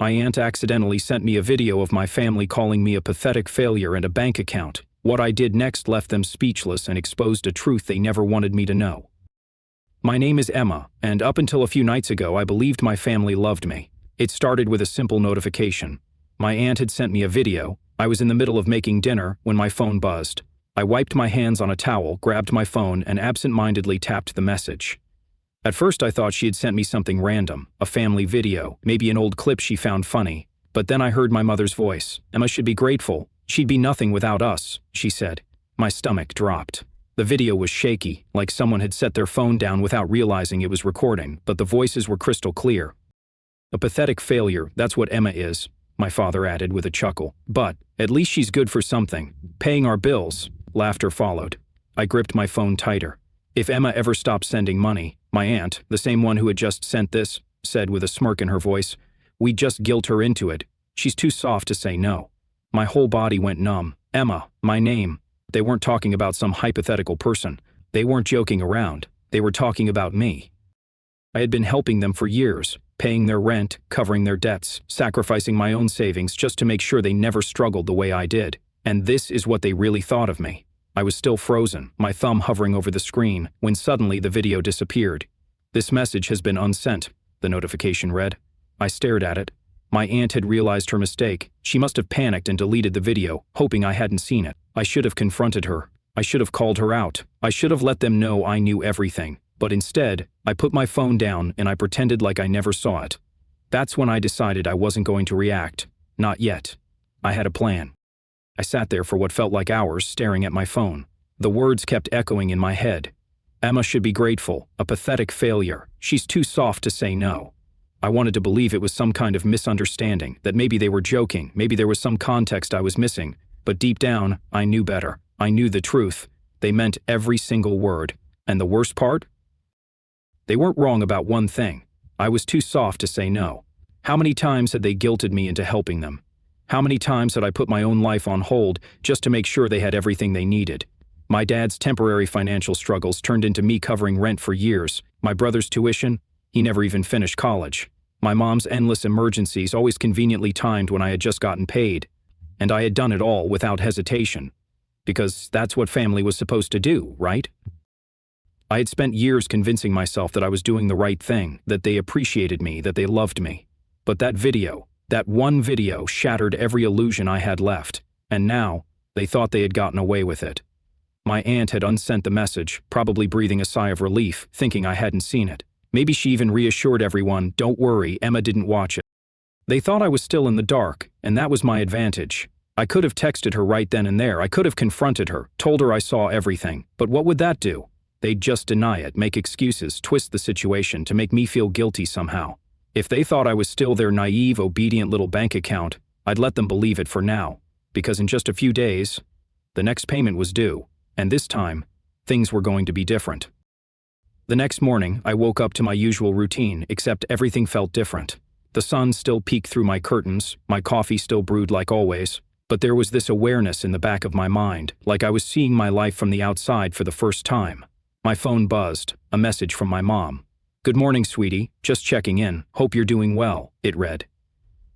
My aunt accidentally sent me a video of my family calling me a pathetic failure and a bank account. What I did next left them speechless and exposed a truth they never wanted me to know. My name is Emma, and up until a few nights ago I believed my family loved me. It started with a simple notification. My aunt had sent me a video. I was in the middle of making dinner when my phone buzzed. I wiped my hands on a towel, grabbed my phone, and absent-mindedly tapped the message. At first I thought she had sent me something random, a family video, maybe an old clip she found funny. But then I heard my mother's voice. Emma should be grateful. She'd be nothing without us, she said. My stomach dropped. The video was shaky, like someone had set their phone down without realizing it was recording, but the voices were crystal clear. A pathetic failure, that's what Emma is, my father added with a chuckle. But at least she's good for something. Paying our bills. Laughter followed. I gripped my phone tighter. If Emma ever stopped sending money, my aunt, the same one who had just sent this, said with a smirk in her voice, we'd just guilt her into it. She's too soft to say no. My whole body went numb. Emma, my name. They weren't talking about some hypothetical person. They weren't joking around. They were talking about me. I had been helping them for years, paying their rent, covering their debts, sacrificing my own savings just to make sure they never struggled the way I did. And this is what they really thought of me. I was still frozen, my thumb hovering over the screen, when suddenly the video disappeared. This message has been unsent, the notification read. I stared at it. My aunt had realized her mistake. She must have panicked and deleted the video, hoping I hadn't seen it. I should have confronted her. I should have called her out. I should have let them know I knew everything. But instead, I put my phone down and I pretended like I never saw it. That's when I decided I wasn't going to react. Not yet. I had a plan. I sat there for what felt like hours staring at my phone. The words kept echoing in my head. Emma should be grateful, a pathetic failure. She's too soft to say no. I wanted to believe it was some kind of misunderstanding, that maybe they were joking, maybe there was some context I was missing. But deep down, I knew better. I knew the truth. They meant every single word. And the worst part? They weren't wrong about one thing. I was too soft to say no. How many times had they guilted me into helping them? How many times had I put my own life on hold just to make sure they had everything they needed? My dad's temporary financial struggles turned into me covering rent for years. My brother's tuition, he never even finished college. My mom's endless emergencies, always conveniently timed when I had just gotten paid. And I had done it all without hesitation. Because that's what family was supposed to do, right? I had spent years convincing myself that I was doing the right thing, that they appreciated me, that they loved me. But that video, that one video, shattered every illusion I had left. And now, they thought they had gotten away with it. My aunt had unsent the message, probably breathing a sigh of relief, thinking I hadn't seen it. Maybe she even reassured everyone, don't worry, Emma didn't watch it. They thought I was still in the dark, and that was my advantage. I could have texted her right then and there. I could have confronted her, told her I saw everything. But what would that do? They'd just deny it, make excuses, twist the situation to make me feel guilty somehow. If they thought I was still their naive, obedient little bank account, I'd let them believe it for now. Because in just a few days, the next payment was due. And this time, things were going to be different. The next morning, I woke up to my usual routine, except everything felt different. The sun still peeked through my curtains, my coffee still brewed like always, but there was this awareness in the back of my mind, like I was seeing my life from the outside for the first time. My phone buzzed, a message from my mom. Good morning, sweetie, just checking in, hope you're doing well, it read.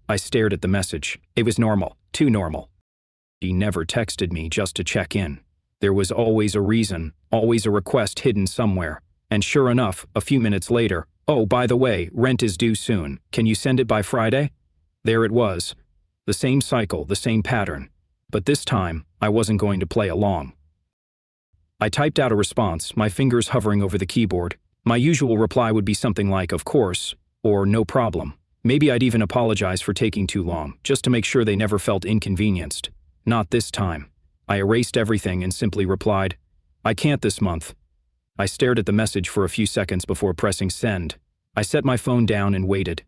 I stared at the message. It was normal, too normal. She never texted me just to check in. There was always a reason, always a request hidden somewhere. And sure enough, a few minutes later, oh, by the way, rent is due soon. Can you send it by Friday? There it was. The same cycle, the same pattern. But this time, I wasn't going to play along. I typed out a response, my fingers hovering over the keyboard. My usual reply would be something like, of course, or no problem. Maybe I'd even apologize for taking too long, just to make sure they never felt inconvenienced. Not this time. I erased everything and simply replied, I can't this month. I stared at the message for a few seconds before pressing send. I set my phone down and waited.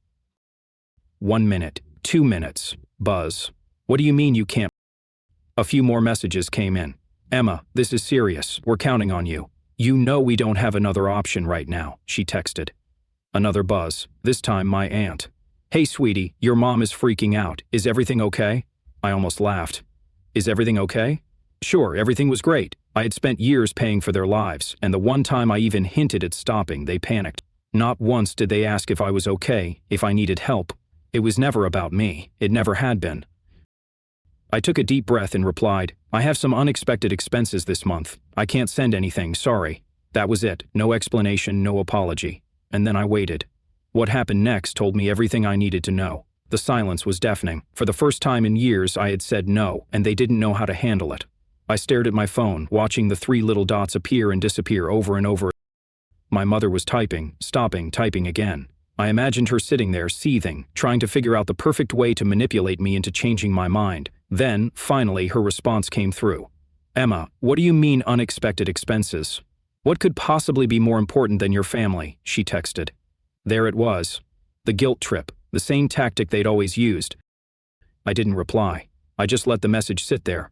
1 minute, 2 minutes, buzz. What do you mean you can't? A few more messages came in. Emma, this is serious. We're counting on you. You know we don't have another option right now, she texted. Another buzz, this time my aunt. Hey sweetie, your mom is freaking out. Is everything okay? I almost laughed. Is everything okay? Sure, everything was great. I had spent years paying for their lives, and the one time I even hinted at stopping, they panicked. Not once did they ask if I was okay, if I needed help. It was never about me. It never had been. I took a deep breath and replied, I have some unexpected expenses this month. I can't send anything, sorry. That was it. No explanation, no apology. And then I waited. What happened next told me everything I needed to know. The silence was deafening. For the first time in years, I had said no, and they didn't know how to handle it. I stared at my phone, watching the 3 little dots appear and disappear over and over. My mother was typing, stopping, typing again. I imagined her sitting there, seething, trying to figure out the perfect way to manipulate me into changing my mind. Then, finally, her response came through. Emma, what do you mean unexpected expenses? What could possibly be more important than your family? She texted. There it was. The guilt trip, the same tactic they'd always used. I didn't reply. I just let the message sit there.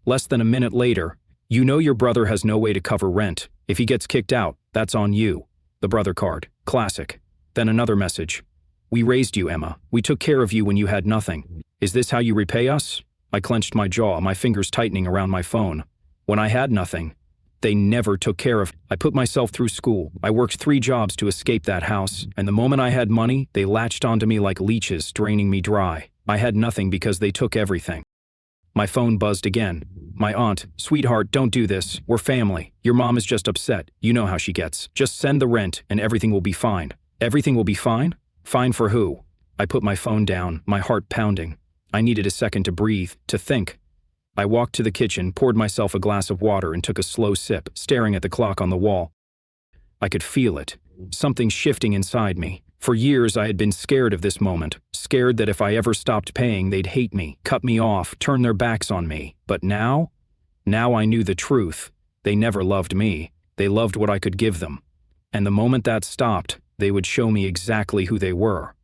Less than a minute later, you know your brother has no way to cover rent. If he gets kicked out, that's on you. The brother card. Classic. Then another message. We raised you, Emma. We took care of you when you had nothing. Is this how you repay us? I clenched my jaw, my fingers tightening around my phone. When I had nothing, they never took care of. I put myself through school. I worked 3 jobs to escape that house, and the moment I had money, they latched onto me like leeches, draining me dry. I had nothing because they took everything. My phone buzzed again. My aunt, sweetheart, don't do this. We're family. Your mom is just upset. You know how she gets. Just send the rent and everything will be fine. Everything will be fine? Fine for who? I put my phone down, my heart pounding. I needed a second to breathe, to think. I walked to the kitchen, poured myself a glass of water and took a slow sip, staring at the clock on the wall. I could feel it. Something shifting inside me. For years I had been scared of this moment, scared that if I ever stopped paying, they'd hate me, cut me off, turn their backs on me. But now I knew the truth. They never loved me. They loved what I could give them. And the moment that stopped, they would show me exactly who they were.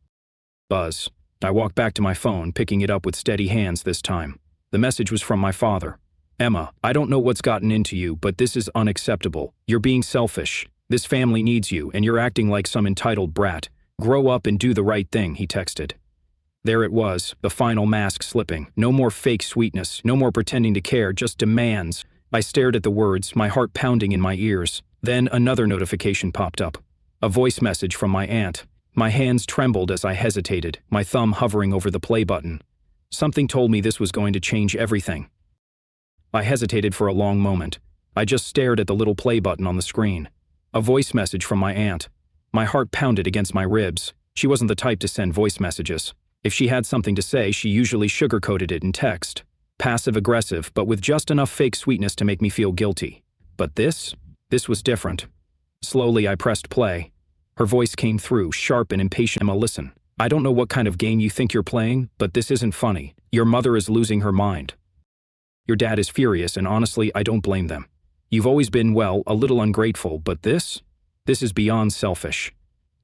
Buzz. I walked back to my phone, picking it up with steady hands this time. The message was from my father. Emma, I don't know what's gotten into you, but this is unacceptable. You're being selfish. This family needs you, and you're acting like some entitled brat. Grow up and do the right thing, he texted. There it was, the final mask slipping. No more fake sweetness, no more pretending to care, just demands. I stared at the words, my heart pounding in my ears. Then another notification popped up. A voice message from my aunt. My hands trembled as I hesitated, my thumb hovering over the play button. Something told me this was going to change everything. I hesitated for a long moment. I just stared at the little play button on the screen. A voice message from my aunt. My heart pounded against my ribs. She wasn't the type to send voice messages. If she had something to say, she usually sugarcoated it in text. Passive-aggressive, but with just enough fake sweetness to make me feel guilty. But this was different. Slowly, I pressed play. Her voice came through, sharp and impatient. Emma, listen. I don't know what kind of game you think you're playing, but this isn't funny. Your mother is losing her mind. Your dad is furious, and honestly, I don't blame them. You've always been, well, a little ungrateful, but this is beyond selfish.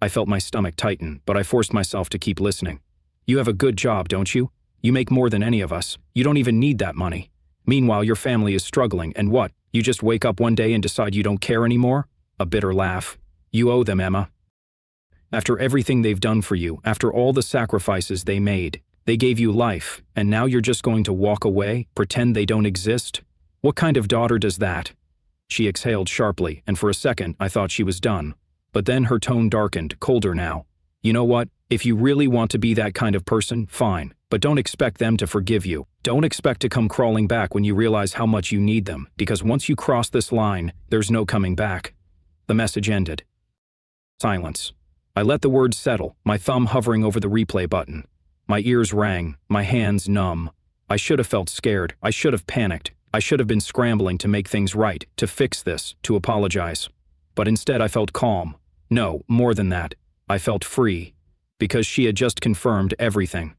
I felt my stomach tighten, but I forced myself to keep listening. You have a good job, don't you? You make more than any of us. You don't even need that money. Meanwhile, your family is struggling, and what? You just wake up one day and decide you don't care anymore? A bitter laugh. You owe them, Emma. After everything they've done for you, after all the sacrifices they made, they gave you life, and now you're just going to walk away, pretend they don't exist? What kind of daughter does that? She exhaled sharply, and for a second I thought she was done. But then her tone darkened, colder now. You know what? If you really want to be that kind of person, fine. But don't expect them to forgive you. Don't expect to come crawling back when you realize how much you need them, because once you cross this line, there's no coming back. The message ended. Silence. I let the words settle, my thumb hovering over the replay button. My ears rang, my hands numb. I should have felt scared. I should have panicked. I should have been scrambling to make things right, to fix this, to apologize. But instead I felt calm. No, more than that. I felt free. Because she had just confirmed everything.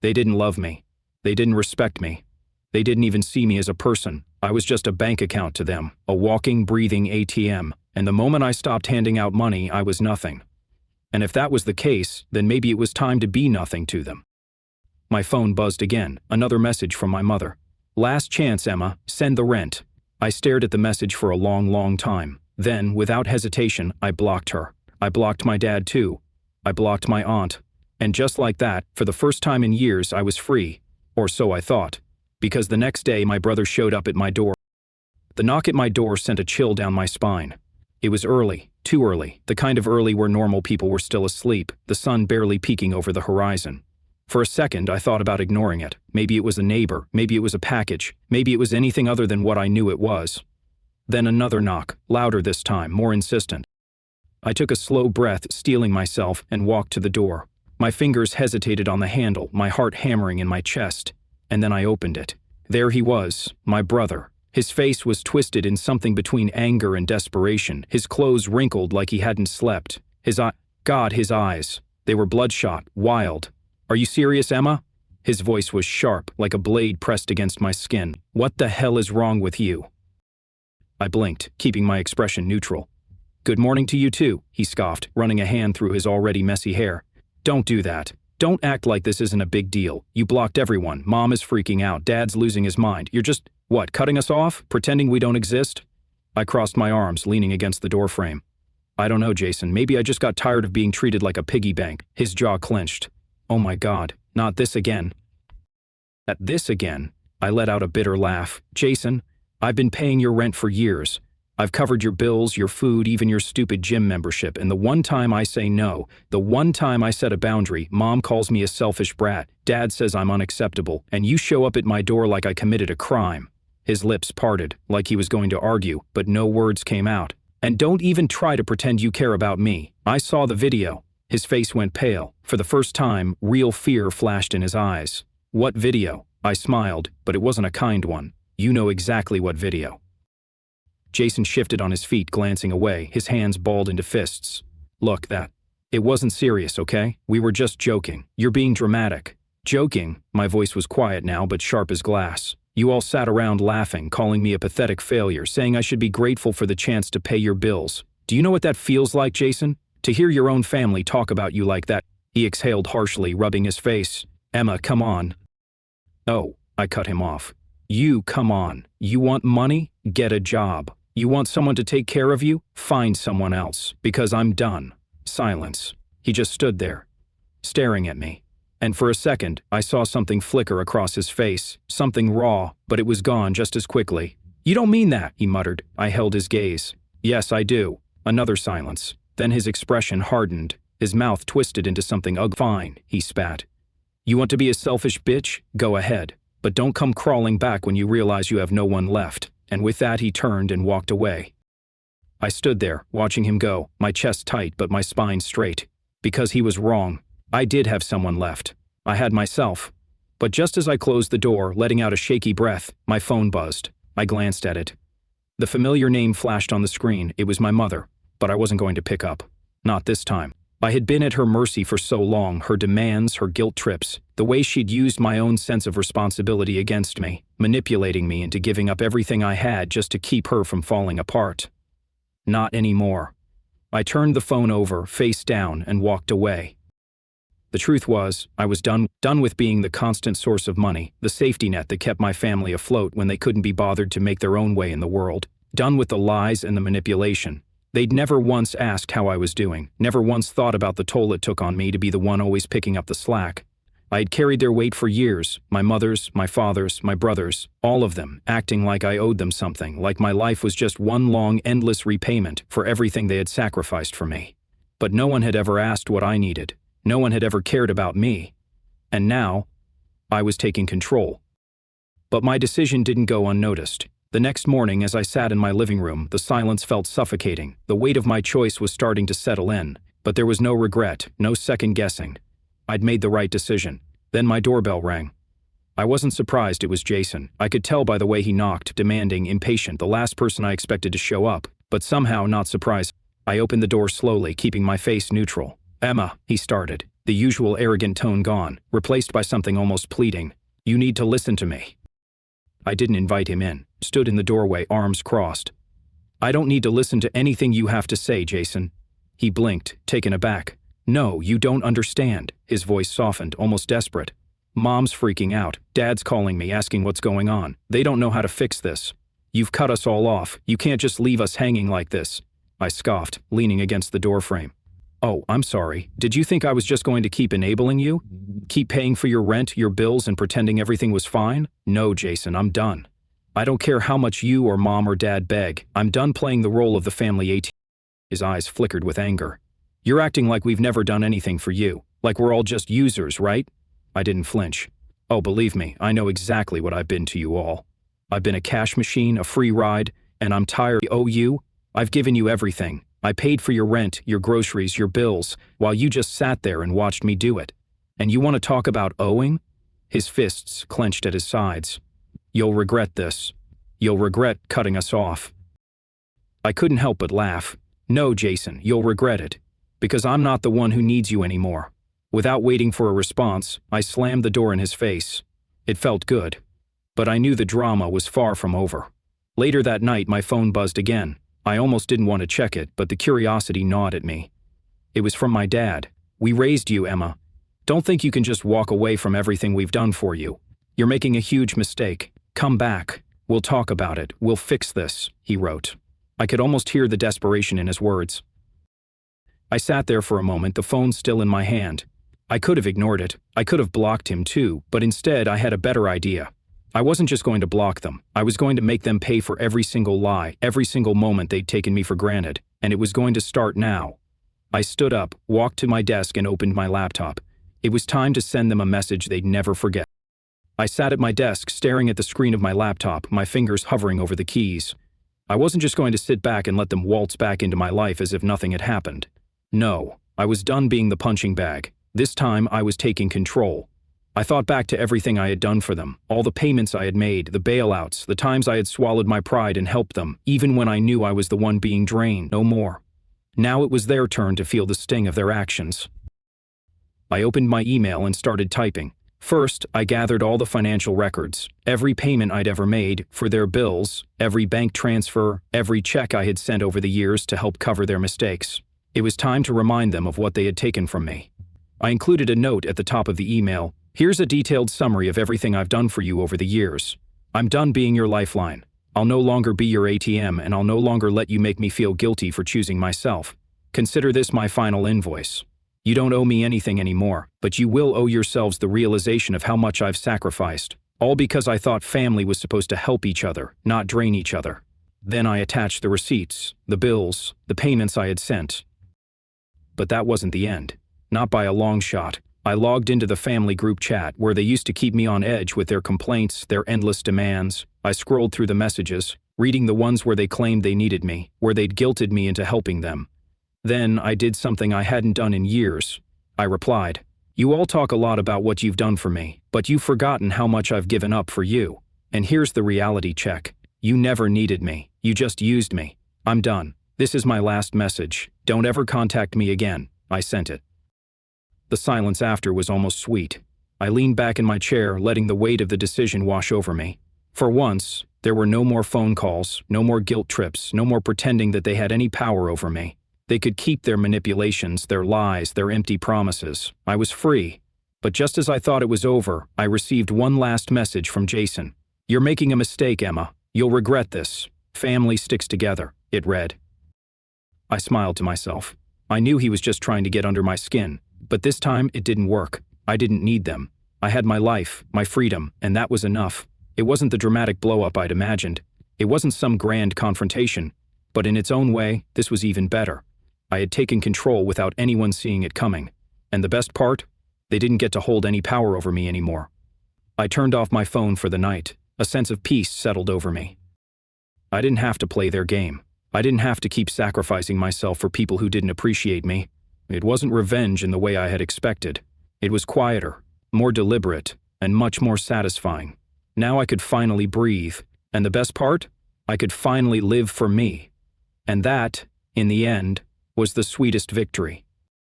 They didn't love me. They didn't respect me. They didn't even see me as a person. I was just a bank account to them, a walking, breathing ATM. And the moment I stopped handing out money, I was nothing. And if that was the case, then maybe it was time to be nothing to them. My phone buzzed again, another message from my mother. Last chance, Emma, send the rent. I stared at the message for a long, long time. Then, without hesitation, I blocked her. I blocked my dad too. I blocked my aunt. And just like that, for the first time in years, I was free. Or so I thought. Because the next day, my brother showed up at my door. The knock at my door sent a chill down my spine. It was early, too early, the kind of early where normal people were still asleep, the sun barely peeking over the horizon. For a second, I thought about ignoring it. Maybe it was a neighbor, maybe it was a package, maybe it was anything other than what I knew it was. Then another knock, louder this time, more insistent. I took a slow breath, steeling myself, and walked to the door. My fingers hesitated on the handle, my heart hammering in my chest. And then I opened it. There he was, my brother. His face was twisted in something between anger and desperation, his clothes wrinkled like he hadn't slept. His eyes. They were bloodshot, wild. "Are you serious, Emma?" His voice was sharp, like a blade pressed against my skin. "What the hell is wrong with you?" I blinked, keeping my expression neutral. "Good morning to you too," he scoffed, running a hand through his already messy hair. "Don't do that. Don't act like this isn't a big deal. You blocked everyone. Mom is freaking out. Dad's losing his mind. You're just, what, cutting us off? Pretending we don't exist?" I crossed my arms, leaning against the doorframe. "I don't know, Jason. Maybe I just got tired of being treated like a piggy bank." His jaw clenched. "Oh my God, not this again." At this again, I let out a bitter laugh. "Jason, I've been paying your rent for years. I've covered your bills, your food, even your stupid gym membership, and the one time I say no, the one time I set a boundary, Mom calls me a selfish brat, Dad says I'm unacceptable, and you show up at my door like I committed a crime." His lips parted, like he was going to argue, but no words came out. "And don't even try to pretend you care about me. I saw the video." His face went pale. For the first time, real fear flashed in his eyes. "What video?" I smiled, but it wasn't a kind one. "You know exactly what video." Jason shifted on his feet, glancing away, his hands balled into fists. "Look, it wasn't serious, okay? We were just joking. You're being dramatic." "Joking?" My voice was quiet now, but sharp as glass. "You all sat around laughing, calling me a pathetic failure, saying I should be grateful for the chance to pay your bills. Do you know what that feels like, Jason? To hear your own family talk about you like that?" He exhaled harshly, rubbing his face. "Emma, come on." "Oh," I cut him off. "You, come on. You want money? Get a job. You want someone to take care of you? Find someone else, because I'm done." Silence. He just stood there, staring at me. And for a second, I saw something flicker across his face, something raw, but it was gone just as quickly. "You don't mean that," he muttered. I held his gaze. "Yes, I do." Another silence. Then his expression hardened. His mouth twisted into something ugly. "Fine," he spat. "You want to be a selfish bitch? Go ahead. But don't come crawling back when you realize you have no one left." And with that, he turned and walked away. I stood there, watching him go, my chest tight but my spine straight. Because he was wrong. I did have someone left. I had myself. But just as I closed the door, letting out a shaky breath, my phone buzzed. I glanced at it. The familiar name flashed on the screen. It was my mother, but I wasn't going to pick up. Not this time. I had been at her mercy for so long, her demands, her guilt trips, the way she'd used my own sense of responsibility against me, manipulating me into giving up everything I had just to keep her from falling apart. Not anymore. I turned the phone over, face down, and walked away. The truth was, I was done with being the constant source of money, the safety net that kept my family afloat when they couldn't be bothered to make their own way in the world. Done with the lies and the manipulation. They'd never once asked how I was doing, never once thought about the toll it took on me to be the one always picking up the slack. I had carried their weight for years, my mother's, my father's, my brother's, all of them, acting like I owed them something, like my life was just one long, endless repayment for everything they had sacrificed for me. But no one had ever asked what I needed. No one had ever cared about me. And now, I was taking control. But my decision didn't go unnoticed. The next morning, as I sat in my living room, the silence felt suffocating. The weight of my choice was starting to settle in, but there was no regret, no second guessing. I'd made the right decision. Then my doorbell rang. I wasn't surprised it was Jason. I could tell by the way he knocked, demanding, impatient, the last person I expected to show up, but somehow not surprised. I opened the door slowly, keeping my face neutral. "Emma," he started, the usual arrogant tone gone, replaced by something almost pleading. "You need to listen to me." I didn't invite him in, stood in the doorway, arms crossed. "I don't need to listen to anything you have to say, Jason." He blinked, taken aback. "No, you don't understand." His voice softened, almost desperate. "Mom's freaking out. Dad's calling me, asking what's going on. They don't know how to fix this. You've cut us all off. You can't just leave us hanging like this." I scoffed, leaning against the doorframe. "Oh, I'm sorry. Did you think I was just going to keep enabling you? Keep paying for your rent, your bills, and pretending everything was fine? No, Jason, I'm done. I don't care how much you or Mom or Dad beg. I'm done playing the role of the family ATM." His eyes flickered with anger. "You're acting like we've never done anything for you, like we're all just users, right?" I didn't flinch. Oh, believe me, I know exactly what I've been to you all. I've been a cash machine, a free ride, and I'm tired. I owe you? I've given you everything. I paid for your rent, your groceries, your bills, while you just sat there and watched me do it. And you want to talk about owing? His fists clenched at his sides. You'll regret this. You'll regret cutting us off. I couldn't help but laugh. No, Jason, you'll regret it. Because I'm not the one who needs you anymore. Without waiting for a response, I slammed the door in his face. It felt good. But I knew the drama was far from over. Later that night, my phone buzzed again. I almost didn't want to check it, but the curiosity gnawed at me. It was from my dad. We raised you, Emma. Don't think you can just walk away from everything we've done for you. You're making a huge mistake. Come back. We'll talk about it. We'll fix this, he wrote. I could almost hear the desperation in his words. I sat there for a moment, the phone still in my hand. I could have ignored it. I could have blocked him too, but instead I had a better idea. I wasn't just going to block them. I was going to make them pay for every single lie, every single moment they'd taken me for granted, and it was going to start now. I stood up, walked to my desk, and opened my laptop. It was time to send them a message they'd never forget. I sat at my desk, staring at the screen of my laptop, my fingers hovering over the keys. I wasn't just going to sit back and let them waltz back into my life as if nothing had happened. No, I was done being the punching bag. This time I was taking control. I thought back to everything I had done for them, all the payments I had made, the bailouts, the times I had swallowed my pride and helped them, even when I knew I was the one being drained, no more. Now it was their turn to feel the sting of their actions. I opened my email and started typing. First, I gathered all the financial records, every payment I'd ever made for their bills, every bank transfer, every check I had sent over the years to help cover their mistakes. It was time to remind them of what they had taken from me. I included a note at the top of the email. Here's a detailed summary of everything I've done for you over the years. I'm done being your lifeline. I'll no longer be your ATM, and I'll no longer let you make me feel guilty for choosing myself. Consider this my final invoice. You don't owe me anything anymore, but you will owe yourselves the realization of how much I've sacrificed, all because I thought family was supposed to help each other, not drain each other. Then I attached the receipts, the bills, the payments I had sent. But that wasn't the end. Not by a long shot. I logged into the family group chat where they used to keep me on edge with their complaints, their endless demands. I scrolled through the messages, reading the ones where they claimed they needed me, where they'd guilted me into helping them. Then I did something I hadn't done in years. I replied, "You all talk a lot about what you've done for me, but you've forgotten how much I've given up for you. And here's the reality check. You never needed me. You just used me. I'm done. This is my last message. Don't ever contact me again." I sent it. The silence after was almost sweet. I leaned back in my chair, letting the weight of the decision wash over me. For once, there were no more phone calls, no more guilt trips, no more pretending that they had any power over me. They could keep their manipulations, their lies, their empty promises. I was free. But just as I thought it was over, I received one last message from Jason. "You're making a mistake, Emma. You'll regret this. Family sticks together," it read. I smiled to myself. I knew he was just trying to get under my skin, but this time it didn't work. I didn't need them. I had my life, my freedom, and that was enough. It wasn't the dramatic blow-up I'd imagined. It wasn't some grand confrontation. But in its own way, this was even better. I had taken control without anyone seeing it coming. And the best part? They didn't get to hold any power over me anymore. I turned off my phone for the night. A sense of peace settled over me. I didn't have to play their game. I didn't have to keep sacrificing myself for people who didn't appreciate me. It wasn't revenge in the way I had expected. It was quieter, more deliberate, and much more satisfying. Now I could finally breathe. And the best part? I could finally live for me. And that, in the end, was the sweetest victory.